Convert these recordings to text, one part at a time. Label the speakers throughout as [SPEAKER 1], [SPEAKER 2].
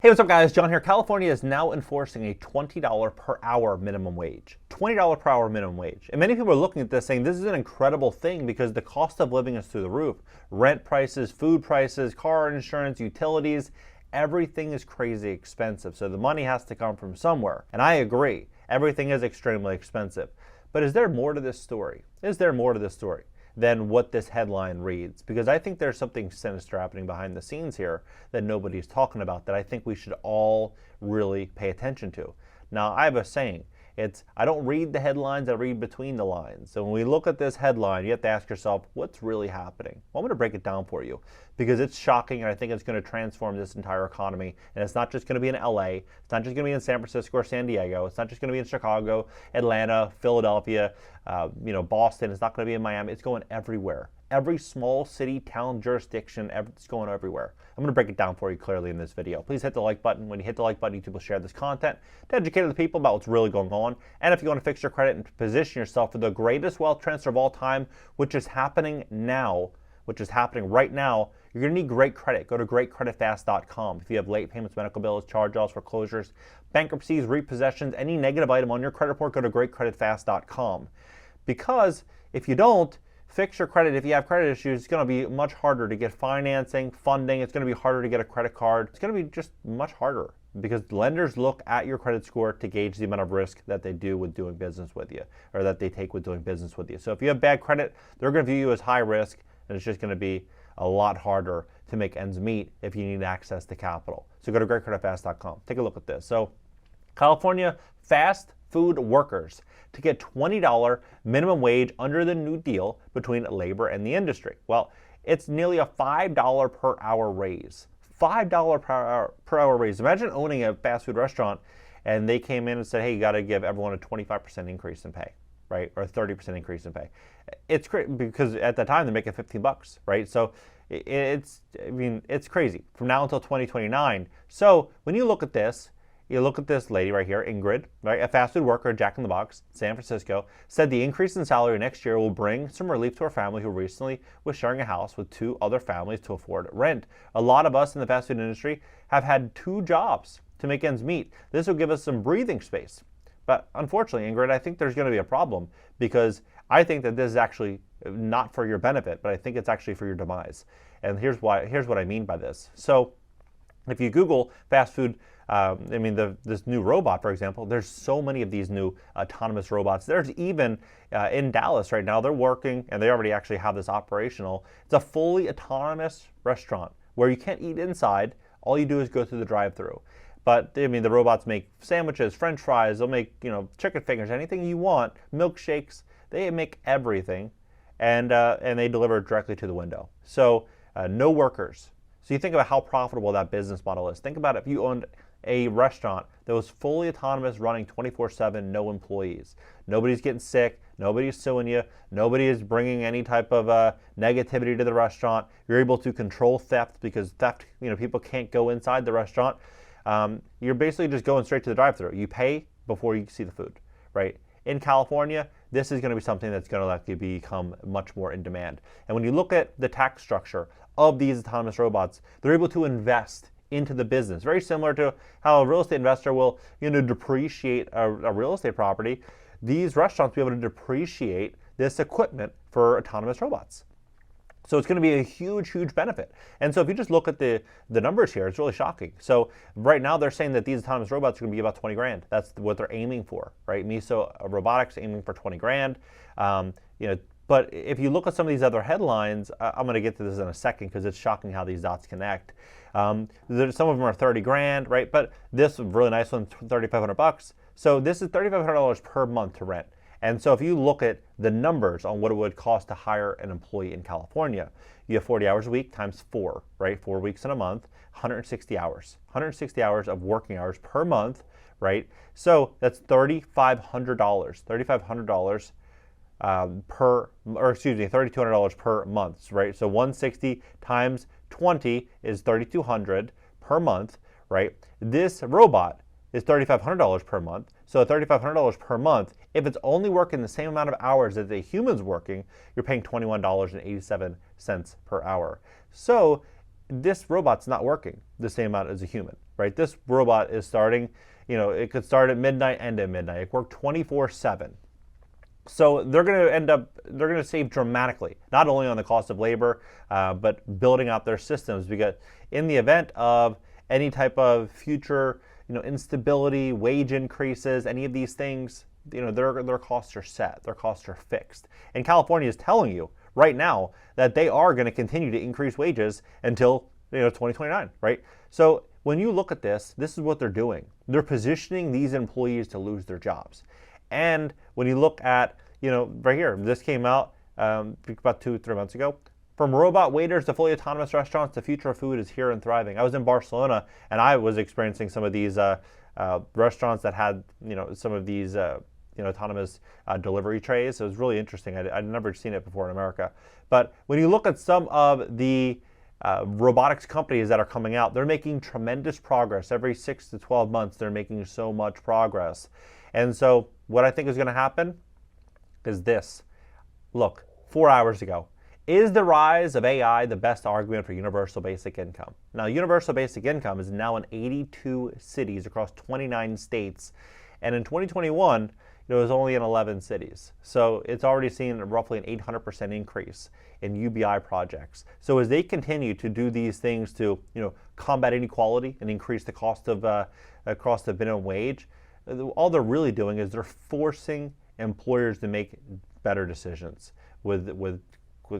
[SPEAKER 1] Hey, what's up guys? John here. California is now enforcing a $20 per hour minimum wage. $20 per hour minimum wage. And many people are looking at this saying this is an incredible thing because the cost of living is through the roof. Rent prices, food prices, car insurance, utilities, everything is crazy expensive. So the money has to come from somewhere. And I agree, everything is extremely expensive. But is there more to this story? Is there more to this story than what this headline reads? Because I think there's something sinister happening behind the scenes here that nobody's talking about that I think we should all really pay attention to. Now, I have a saying. I don't read the headlines, I read between the lines. So when we look at this headline, you have to ask yourself, what's really happening? Well, I'm going to break it down for you because it's shocking and I think it's going to transform this entire economy. And it's not just going to be in LA, it's not just going to be in San Francisco or San Diego, it's not just going to be in Chicago, Atlanta, Philadelphia, Boston, it's not going to be in Miami, it's going everywhere. Every small city, town, jurisdiction, it's going everywhere. I'm going to break it down for you clearly in this video. Please hit the like button. When you hit the like button, YouTube will share this content to educate the people about what's really going on. And if you want to fix your credit and position yourself for the greatest wealth transfer of all time, which is happening now, which is happening right now, you're going to need great credit. Go to greatcreditfast.com. If you have late payments, medical bills, charge-offs, foreclosures, bankruptcies, repossessions, any negative item on your credit report, go to greatcreditfast.com. Because if you don't fix your credit, if you have credit issues, it's going to be much harder to get financing, funding. It's going to be harder to get a credit card. It's going to be just much harder because lenders look at your credit score to gauge the amount of risk that they do with doing business with you, or that they take with doing business with you. So if you have bad credit, they're going to view you as high risk, and it's just going to be a lot harder to make ends meet if you need access to capital. So go to greatcreditfast.com. Take a look at this. So California fast food workers to get $20 minimum wage under the new deal between labor and the industry. Well, it's nearly a $5 per hour raise. $5 per hour raise. Imagine owning a fast food restaurant and they came in and said, hey, you got to give everyone a 25% increase in pay, right? Or a 30% increase in pay. It's crazy because at the time they're making $15, right? So it's crazy from now until 2029. So when you look at this, you look at this lady right here, Ingrid, right, a fast food worker at Jack in the Box, San Francisco, said the increase in salary next year will bring some relief to her family who recently was sharing a house with two other families to afford rent. A lot of us in the fast food industry have had two jobs to make ends meet. This will give us some breathing space. But unfortunately, Ingrid, I think there's going to be a problem because I think that this is actually not for your benefit, but I think it's actually for your demise. And here's what I mean by this. So if you Google fast food, this new robot, for example, there's so many of these new autonomous robots. There's even in Dallas right now, they're working, and they already actually have this operational. It's a fully autonomous restaurant where you can't eat inside. All you do is go through the drive-through. But the robots make sandwiches, French fries, they'll make chicken fingers, anything you want, milkshakes. They make everything, and they deliver it directly to the window. So no workers. So you think about how profitable that business model is. Think about if you owned a restaurant that was fully autonomous, running 24/7, no employees. Nobody's getting sick, nobody's suing you, nobody is bringing any type of negativity to the restaurant. You're able to control theft because people can't go inside the restaurant. You're basically just going straight to the drive-thru. You pay before you see the food, right? In California, this is going to be something that's going to likely become much more in demand. And when you look at the tax structure of these autonomous robots, they're able to invest into the business. Very similar to how a real estate investor will depreciate a real estate property. These restaurants will be able to depreciate this equipment for autonomous robots. So it's going to be a huge, huge benefit. And so if you just look at the numbers here, it's really shocking. So right now they're saying that these autonomous robots are going to be about 20 grand. That's what they're aiming for, right? Miso Robotics aiming for 20 grand. But if you look at some of these other headlines, I'm going to get to this in a second because it's shocking how these dots connect. Some of them are 30 grand, right? But this really nice one, $3,500. So this is $3,500 per month to rent. And so if you look at the numbers on what it would cost to hire an employee in California, you have 40 hours a week times 4, right? 4 weeks in a month, 160 hours. 160 hours of working hours per month, right? So that's $3,500. $3,500 $3,200 per month, right? So 160 times 20 is $3,200 per month, right? This robot is $3,500 per month. So $3,500 per month, if it's only working the same amount of hours that the human's working, you're paying $21.87 per hour. So this robot's not working the same amount as a human. right? This robot is starting, it could start at midnight, end at midnight. It worked 24/7. So they're going to save dramatically, not only on the cost of labor, but building out their systems, because in the event of any type of future, instability, wage increases, any of these things, their costs are set, their costs are fixed. And California is telling you right now that they are going to continue to increase wages until 2029, right? So when you look at this is what they're doing. They're positioning these employees to lose their jobs. And when you look at, right here, this came out about 2-3 months ago. From robot waiters to fully autonomous restaurants, the future of food is here and thriving. I was in Barcelona, and I was experiencing some of these restaurants that had, some of these, autonomous delivery trays. It was really interesting. I'd never seen it before in America. But when you look at some of the robotics companies that are coming out, they're making tremendous progress. Every 6 to 12 months, they're making so much progress. And so what I think is going to happen is this. Look, 4 hours ago, is the rise of AI the best argument for universal basic income? Now, universal basic income is now in 82 cities across 29 states. And in 2021, it was only in 11 cities. So it's already seen roughly an 800% increase in UBI projects. So as they continue to do these things to, combat inequality and increase the cost of across the minimum wage, all they're really doing is they're forcing employers to make better decisions with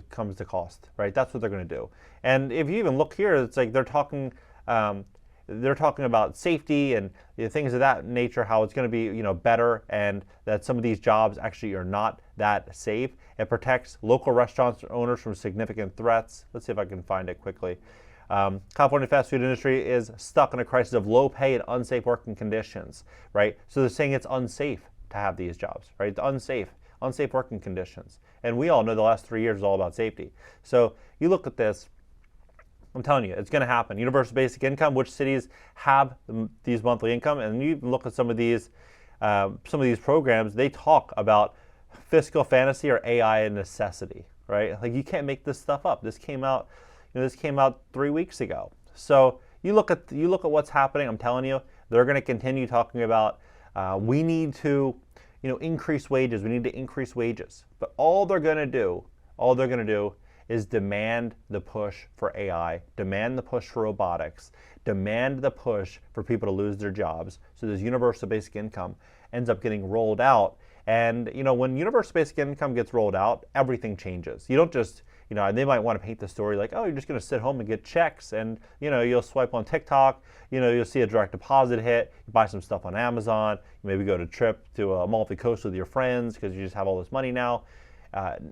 [SPEAKER 1] comes to cost, right? That's what they're going to do. And if you even look here, it's like they're talking about safety and things of that nature, how it's going to be better, and that some of these jobs actually are not that safe. It protects local restaurant owners from significant threats. Let's see if I can find it quickly. California fast food industry is stuck in a crisis of low pay and unsafe working conditions, right? So they're saying it's unsafe to have these jobs, right? Unsafe working conditions. And we all know the last 3 years is all about safety. So you look at this, I'm telling you, it's going to happen. Universal basic income, which cities have these monthly income, and you look at some of these programs, they talk about fiscal fantasy or AI necessity, right? Like, you can't make this stuff up. This came out 3 weeks ago. So you look at what's happening. I'm telling you, they're going to continue talking about we need to increase wages. We need to increase wages. But all they're going to do is demand the push for AI, demand the push for robotics, demand the push for people to lose their jobs. So this universal basic income ends up getting rolled out. And when universal basic income gets rolled out, everything changes. You don't just, they might want to paint the story like, oh, you're just going to sit home and get checks, and you'll swipe on TikTok, you'll see a direct deposit hit, you buy some stuff on Amazon, you maybe go to a trip to Amalfi Coast with your friends because you just have all this money now.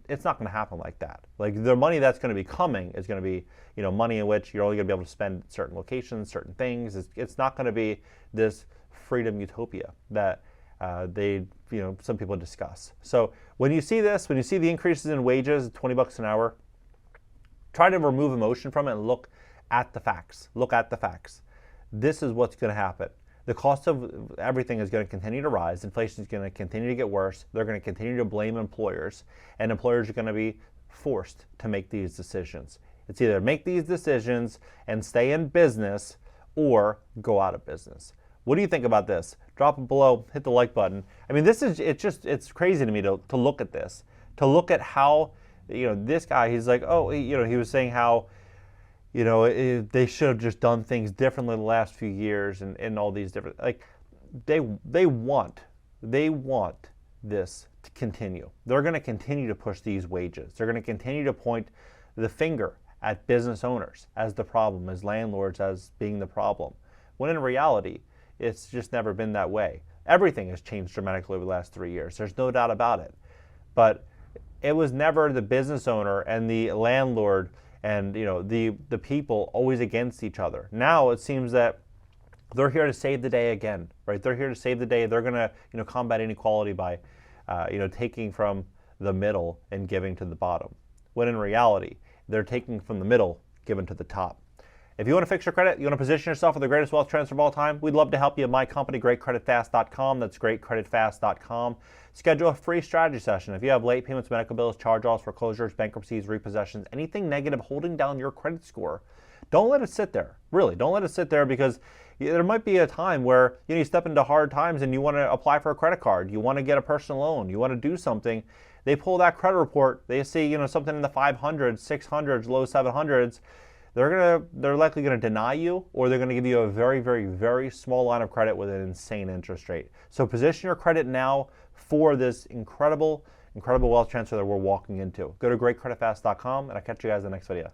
[SPEAKER 1] It's not going to happen like that. Like, the money that's going to be coming is going to be, money in which you're only going to be able to spend certain locations, certain things. It's not going to be this freedom utopia that some people discuss. So when you see this, when you see the increases in wages, $20 an hour, try to remove emotion from it and look at the facts. Look at the facts. This is what's going to happen. The cost of everything is going to continue to rise. Inflation is going to continue to get worse. They're going to continue to blame employers, and employers are going to be forced to make these decisions. It's either make these decisions and stay in business or go out of business. What do you think about this? Drop it below, hit the like button. I mean, it's crazy to me to look at this, to look at how, this guy, he's like, oh, he was saying how, they should have just done things differently the last few years, and all these different, like, they want this to continue. They're going to continue to push these wages. They're going to continue to point the finger at business owners as the problem, as landlords as being the problem, when in reality, it's just never been that way. Everything has changed dramatically over the last 3 years. There's no doubt about it. But it was never the business owner and the landlord and the people always against each other. Now it seems that they're here to save the day again, right? They're here to save the day. They're going to combat inequality by taking from the middle and giving to the bottom. When in reality, they're taking from the middle, giving to the top. If you want to fix your credit, you want to position yourself for the greatest wealth transfer of all time, we'd love to help you at my company, greatcreditfast.com. That's greatcreditfast.com. Schedule a free strategy session. If you have late payments, medical bills, charge-offs, foreclosures, bankruptcies, repossessions, anything negative holding down your credit score, don't let it sit there. Really, don't let it sit there, because There might be a time where you step into hard times and you want to apply for a credit card, you want to get a personal loan, you want to do something. They pull that credit report, they see something in the 500s, 600s, low 700s. They're likely going to deny you, or they're going to give you a very, very, very small line of credit with an insane interest rate. So position your credit now for this incredible wealth transfer that we're walking into. Go to greatcreditfast.com, and I'll catch you guys in the next video.